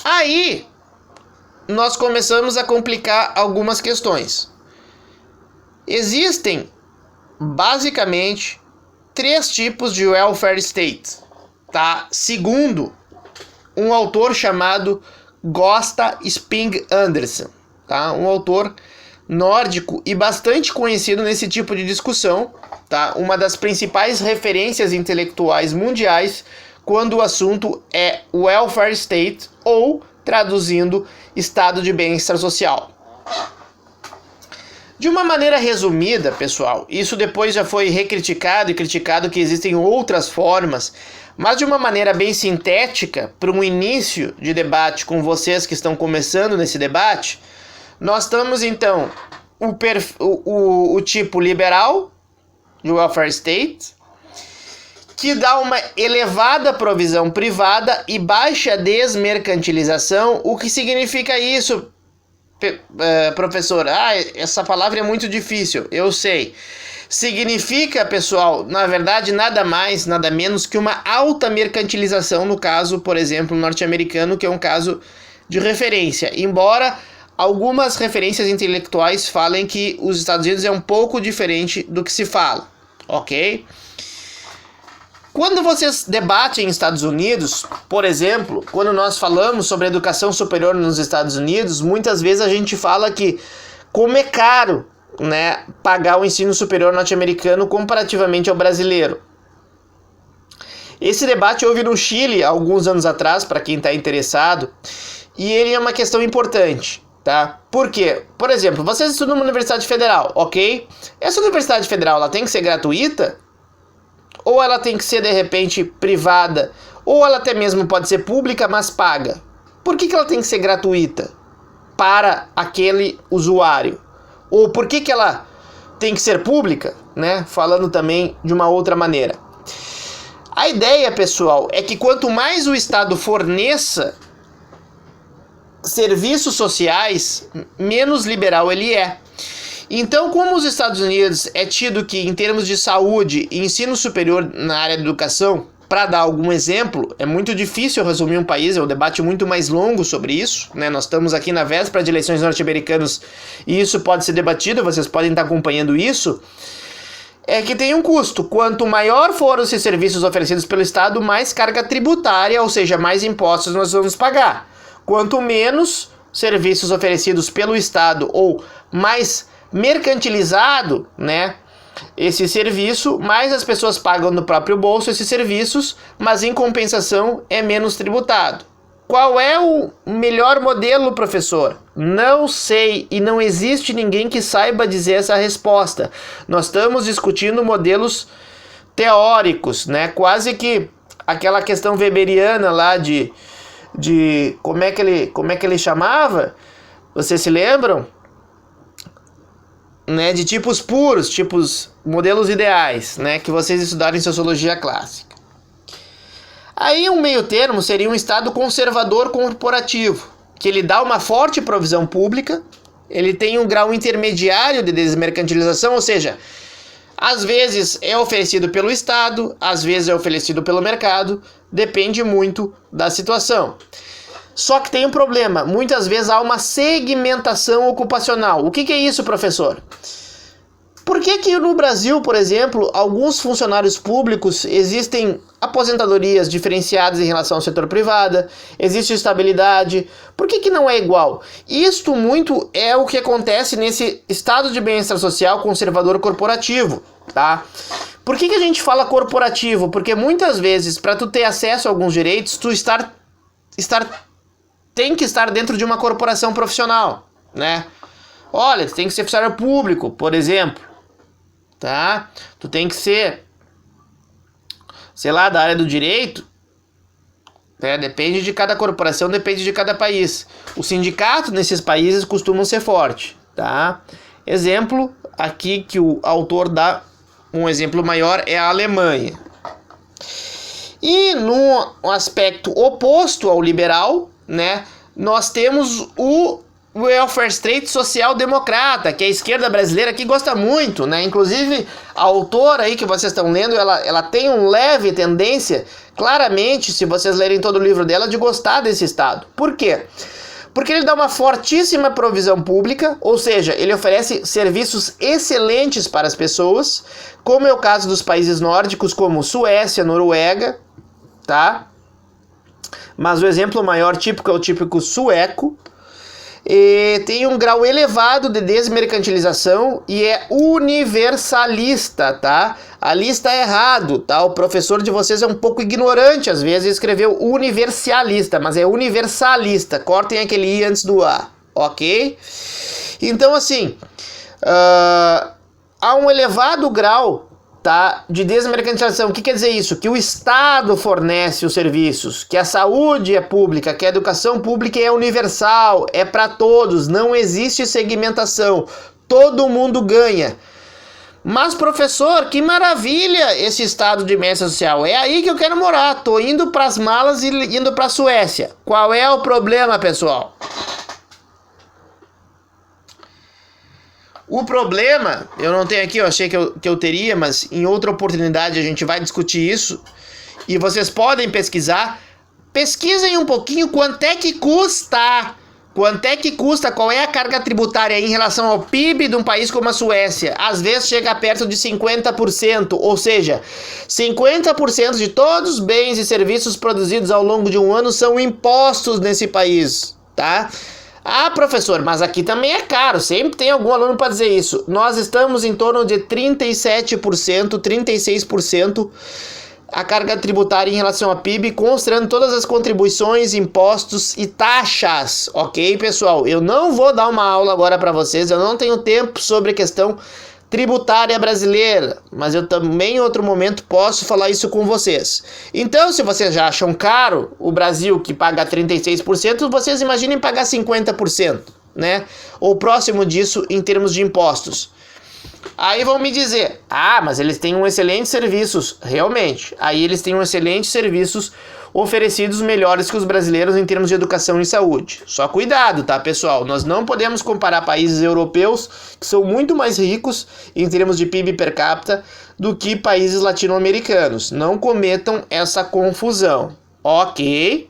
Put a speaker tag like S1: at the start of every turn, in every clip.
S1: Aí nós começamos a complicar algumas questões. Existem basicamente 3 tipos de welfare state, tá? Segundo um autor chamado Gösta Sping Anderson, tá? Um autor nórdico e bastante conhecido nesse tipo de discussão, tá? Uma das principais referências intelectuais mundiais quando o assunto é welfare state, ou, traduzindo, estado de bem-estar social. De uma maneira resumida, pessoal, isso depois já foi recriticado e criticado que existem outras formas, mas de uma maneira bem sintética, para um início de debate com vocês que estão começando nesse debate, nós temos então o tipo liberal de welfare state, que dá uma elevada provisão privada e baixa desmercantilização. O que significa isso, professor? Essa palavra é muito difícil, eu sei. Significa, pessoal, na verdade, nada mais, nada menos que uma alta mercantilização, no caso, por exemplo, norte-americano, que é um caso de referência. Embora algumas referências intelectuais falem que os Estados Unidos é um pouco diferente do que se fala, ok? Quando vocês debatem em Estados Unidos, por exemplo, quando nós falamos sobre educação superior nos Estados Unidos, muitas vezes a gente fala que como é caro, né, pagar o ensino superior norte-americano comparativamente ao brasileiro. Esse debate houve no Chile há alguns anos atrás, para quem está interessado, e ele é uma questão importante, tá? Por quê? Por exemplo, vocês estudam numa universidade federal, ok? Essa universidade federal, ela tem que ser gratuita? Ou ela tem que ser, de repente, privada? Ou ela até mesmo pode ser pública, mas paga? Por que ela tem que ser gratuita para aquele usuário? Ou por que ela tem que ser pública, né? Falando também de uma outra maneira. A ideia, pessoal, é que quanto mais o Estado forneça serviços sociais, menos liberal ele é. Então, como os Estados Unidos é tido que, em termos de saúde e ensino superior na área de educação, para dar algum exemplo, é muito difícil resumir um país, é um debate muito mais longo sobre isso, né? Nós estamos aqui na véspera de eleições norte-americanas e isso pode ser debatido, vocês podem estar acompanhando isso. É que tem um custo. Quanto maior forem esses serviços oferecidos pelo Estado, mais carga tributária, ou seja, mais impostos nós vamos pagar. Quanto menos serviços oferecidos pelo Estado ou mais mercantilizado, né, esse serviço, mais as pessoas pagam no próprio bolso esses serviços, mas em compensação é menos tributado. Qual é o melhor modelo, professor? Não sei, e não existe ninguém que saiba dizer essa resposta. Nós estamos discutindo modelos teóricos, né? Quase que aquela questão weberiana lá de como é que ele chamava? Vocês se lembram? Né, de tipos puros, modelos ideais, né, que vocês estudaram em sociologia clássica. Aí um meio termo seria um Estado conservador corporativo, que ele dá uma forte provisão pública, ele tem um grau intermediário de desmercantilização, ou seja, às vezes é oferecido pelo Estado, às vezes é oferecido pelo mercado, depende muito da situação. Só que tem um problema, muitas vezes há uma segmentação ocupacional. O que é isso, professor? Por que no Brasil, por exemplo, alguns funcionários públicos existem aposentadorias diferenciadas em relação ao setor privado, existe estabilidade? Por que não é igual? Isto muito é o que acontece nesse estado de bem-estar social conservador corporativo, tá? Por que a gente fala corporativo? Porque muitas vezes, para tu ter acesso a alguns direitos, tu tem que estar dentro de uma corporação profissional, né? Olha, tu tem que ser funcionário público, por exemplo, tá? Tu tem que ser, sei lá, da área do direito, né? Depende de cada corporação, depende de cada país. Os sindicatos nesses países costumam ser fortes, tá? Exemplo aqui que o autor dá, um exemplo maior é a Alemanha. E no aspecto oposto ao liberal, né, nós temos o welfare state social-democrata, que a esquerda brasileira aqui gosta muito, né? Inclusive, a autora aí que vocês estão lendo, ela tem um leve tendência, claramente, se vocês lerem todo o livro dela, de gostar desse Estado. Por quê? Porque ele dá uma fortíssima provisão pública, ou seja, ele oferece serviços excelentes para as pessoas, como é o caso dos países nórdicos, como Suécia, Noruega, tá? Mas o exemplo maior típico é o típico sueco. E tem um grau elevado de desmercantilização e é universalista, tá? Ali está errado, tá? O professor de vocês é um pouco ignorante, às vezes escreveu universalista, mas é universalista. Cortem aquele i antes do a, ok? Então, assim, há um elevado grau, tá, de desmercantilização. O que quer dizer isso? Que o Estado fornece os serviços, que a saúde é pública, que a educação pública é universal, é para todos, não existe segmentação, todo mundo ganha. Mas, professor, que maravilha esse Estado de mérito social, é aí que eu quero morar, tô indo para as malas e indo para a Suécia. Qual é o problema, pessoal? O problema, eu não tenho aqui, eu achei que eu teria, mas em outra oportunidade a gente vai discutir isso. E vocês podem pesquisar. Pesquisem um pouquinho quanto é que custa. Quanto é que custa, qual é a carga tributária em relação ao PIB de um país como a Suécia. Às vezes chega perto de 50%, ou seja, 50% de todos os bens e serviços produzidos ao longo de um ano são impostos nesse país, tá? Ah, professor, mas aqui também é caro, sempre tem algum aluno para dizer isso. Nós estamos em torno de 37%, 36% a carga tributária em relação ao PIB, considerando todas as contribuições, impostos e taxas, ok, pessoal? Eu não vou dar uma aula agora para vocês, eu não tenho tempo sobre a questão tributária brasileira, mas eu também em outro momento posso falar isso com vocês. Então, se vocês já acham caro o Brasil, que paga 36%, vocês imaginem pagar 50%, né? Ou próximo disso em termos de impostos. Aí vão me dizer, mas eles têm um excelente serviços, realmente. Aí eles têm um excelente serviços oferecidos melhores que os brasileiros em termos de educação e saúde. Só cuidado, tá, pessoal? Nós não podemos comparar países europeus que são muito mais ricos em termos de PIB per capita do que países latino-americanos. Não cometam essa confusão, ok?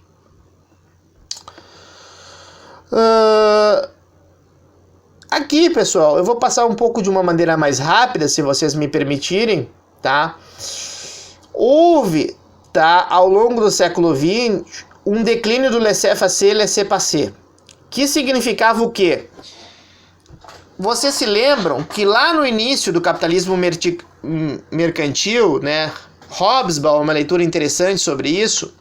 S1: Aqui, pessoal, eu vou passar um pouco de uma maneira mais rápida, se vocês me permitirem, tá? Houve, tá, ao longo do século XX, um declínio do laissez-faire, laissez-passer, que significava o quê? Vocês se lembram que lá no início do capitalismo mercantil, né, Hobsbawm, uma leitura interessante sobre isso,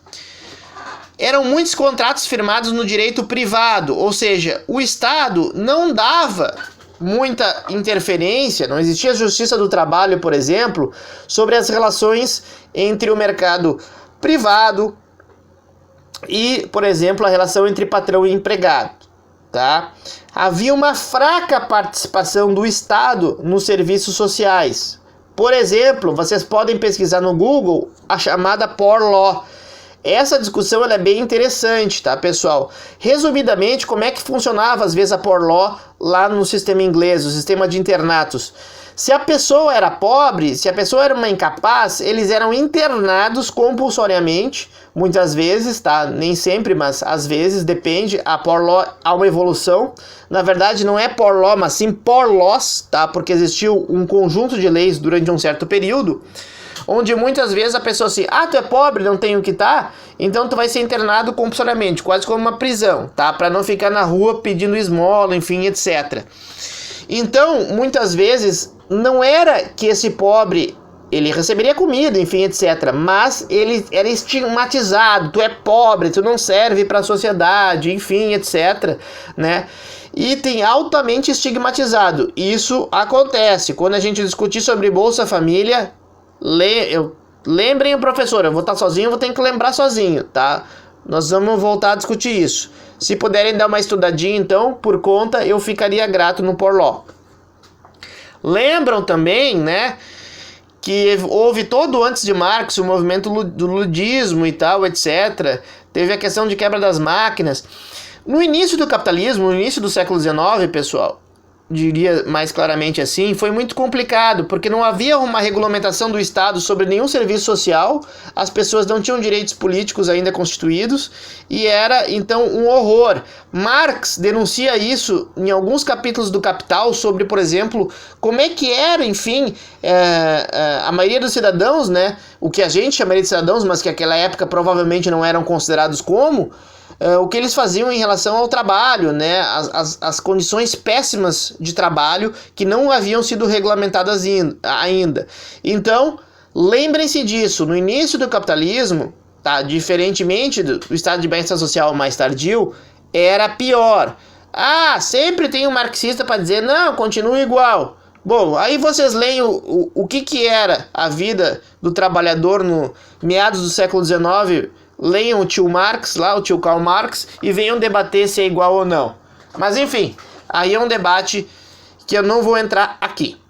S1: eram muitos contratos firmados no direito privado, ou seja, o Estado não dava muita interferência, não existia justiça do trabalho, por exemplo, sobre as relações entre o mercado privado e, por exemplo, a relação entre patrão e empregado, tá? Havia uma fraca participação do Estado nos serviços sociais. Por exemplo, vocês podem pesquisar no Google a chamada Poor Law. Essa discussão ela é bem interessante, tá, pessoal? Resumidamente, como é que funcionava às vezes a Poor Law lá no sistema inglês, o sistema de internatos? Se a pessoa era pobre, se a pessoa era uma incapaz, eles eram internados compulsoriamente, muitas vezes, tá? Nem sempre, mas às vezes, depende. A Poor Law há uma evolução. Na verdade, não é Poor Law, mas sim Poor Laws, tá? Porque existiu um conjunto de leis durante um certo período, onde muitas vezes a pessoa assim, tu é pobre, não tem o que tá, então tu vai ser internado compulsoriamente, quase como uma prisão, tá? Para não ficar na rua pedindo esmola, enfim, etc. Então, muitas vezes, não era que esse pobre, ele receberia comida, enfim, etc. Mas ele era estigmatizado, tu é pobre, tu não serve para a sociedade, enfim, etc. Né? Item altamente estigmatizado. Isso acontece. Quando a gente discutir sobre Bolsa Família, lembrem o professor, eu vou estar sozinho, vou ter que lembrar sozinho, tá? Nós vamos voltar a discutir isso. Se puderem dar uma estudadinha, então, por conta, eu ficaria grato no Poor Law. Lembram também, né, que houve todo antes de Marx o movimento do ludismo e tal, etc. Teve a questão de quebra das máquinas. No início do capitalismo, no início do século XIX, pessoal, diria mais claramente assim, foi muito complicado, porque não havia uma regulamentação do Estado sobre nenhum serviço social, as pessoas não tinham direitos políticos ainda constituídos, e era, então, um horror. Marx denuncia isso em alguns capítulos do Capital, sobre, por exemplo, como é que era, enfim, a maioria dos cidadãos, né, o que a gente chamaria de cidadãos, mas que naquela época provavelmente não eram considerados como, o que eles faziam em relação ao trabalho, né? As condições péssimas de trabalho que não haviam sido regulamentadas ainda. Então, lembrem-se disso, no início do capitalismo, tá? Diferentemente do estado de bem-estar social mais tardio, era pior. Sempre tem um marxista para dizer, não, continua igual. Bom, aí vocês leem o que era a vida do trabalhador no meados do século XIX. Leiam o tio Marx, lá, o tio Karl Marx, e venham debater se é igual ou não. Mas enfim, aí é um debate que eu não vou entrar aqui.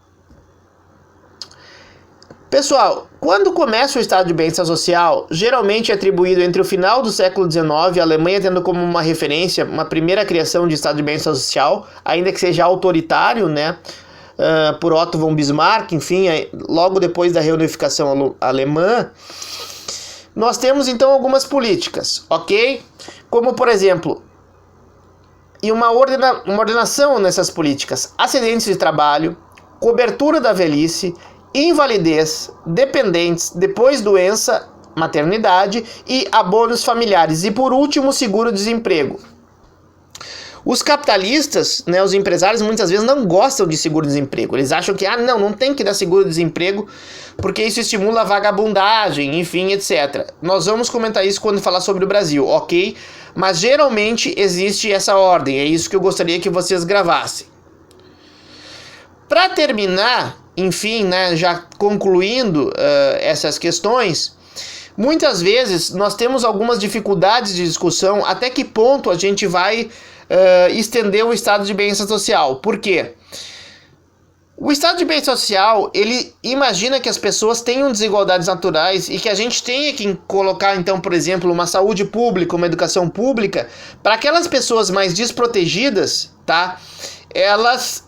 S1: Pessoal, quando começa o estado de bem-estar social, geralmente é atribuído entre o final do século XIX, a Alemanha tendo como uma referência, uma primeira criação de estado de bem-estar social, ainda que seja autoritário, né? Por Otto von Bismarck, enfim, logo depois da reunificação alemã. Nós temos então algumas políticas, ok? Como, por exemplo, uma ordenação nessas políticas: acidentes de trabalho, cobertura da velhice, invalidez, dependentes, depois doença, maternidade e abonos familiares. E por último, seguro-desemprego. Os capitalistas, né, os empresários, muitas vezes não gostam de seguro-desemprego. Eles acham que, não tem que dar seguro-desemprego porque isso estimula a vagabundagem, enfim, etc. Nós vamos comentar isso quando falar sobre o Brasil, ok? Mas geralmente existe essa ordem, é isso que eu gostaria que vocês gravassem. Para terminar, enfim, né, já concluindo essas questões, muitas vezes nós temos algumas dificuldades de discussão até que ponto a gente vai estender o estado de bem-estar social. Por quê? O estado de bem-estar social, ele imagina que as pessoas tenham desigualdades naturais e que a gente tenha que colocar, então, por exemplo, uma saúde pública, uma educação pública, para aquelas pessoas mais desprotegidas, tá? Elas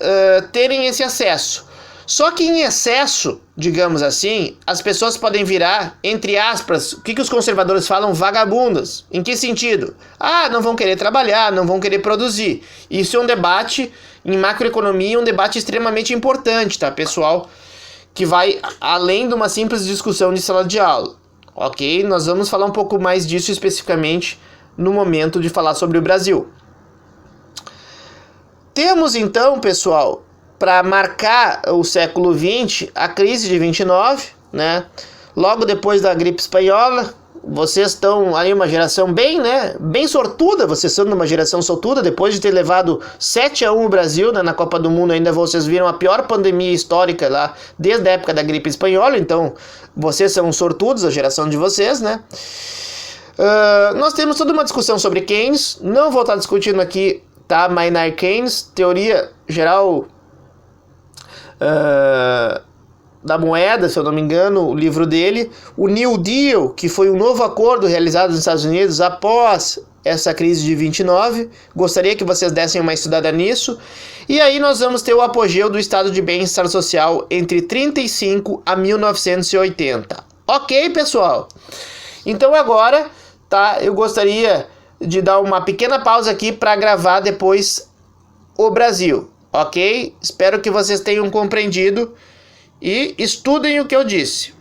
S1: terem esse acesso. Só que em excesso, digamos assim, as pessoas podem virar, entre aspas, o que os conservadores falam, vagabundas. Em que sentido? Não vão querer trabalhar, não vão querer produzir. Isso é um debate em macroeconomia, um debate extremamente importante, tá, pessoal? Que vai além de uma simples discussão de sala de aula, ok? Nós vamos falar um pouco mais disso especificamente no momento de falar sobre o Brasil. Temos então, pessoal, para marcar o século XX, a crise de 29, né? Logo depois da gripe espanhola, vocês estão aí uma geração bem sortuda, vocês são uma geração sortuda, depois de ter levado 7-1 o Brasil, né, na Copa do Mundo, ainda vocês viram a pior pandemia histórica lá, desde a época da gripe espanhola, então vocês são sortudos, a geração de vocês, né? Nós temos toda uma discussão sobre Keynes, não vou estar discutindo aqui, tá? Maynard Keynes, teoria geral da moeda, se eu não me engano, o livro dele, o New Deal, que foi um novo acordo realizado nos Estados Unidos após essa crise de 29, gostaria que vocês dessem uma estudada nisso, e aí nós vamos ter o apogeu do estado de bem-estar social entre 35 a 1980. Ok, pessoal? Então agora, tá, eu gostaria de dar uma pequena pausa aqui para gravar depois o Brasil. Ok? Espero que vocês tenham compreendido e estudem o que eu disse.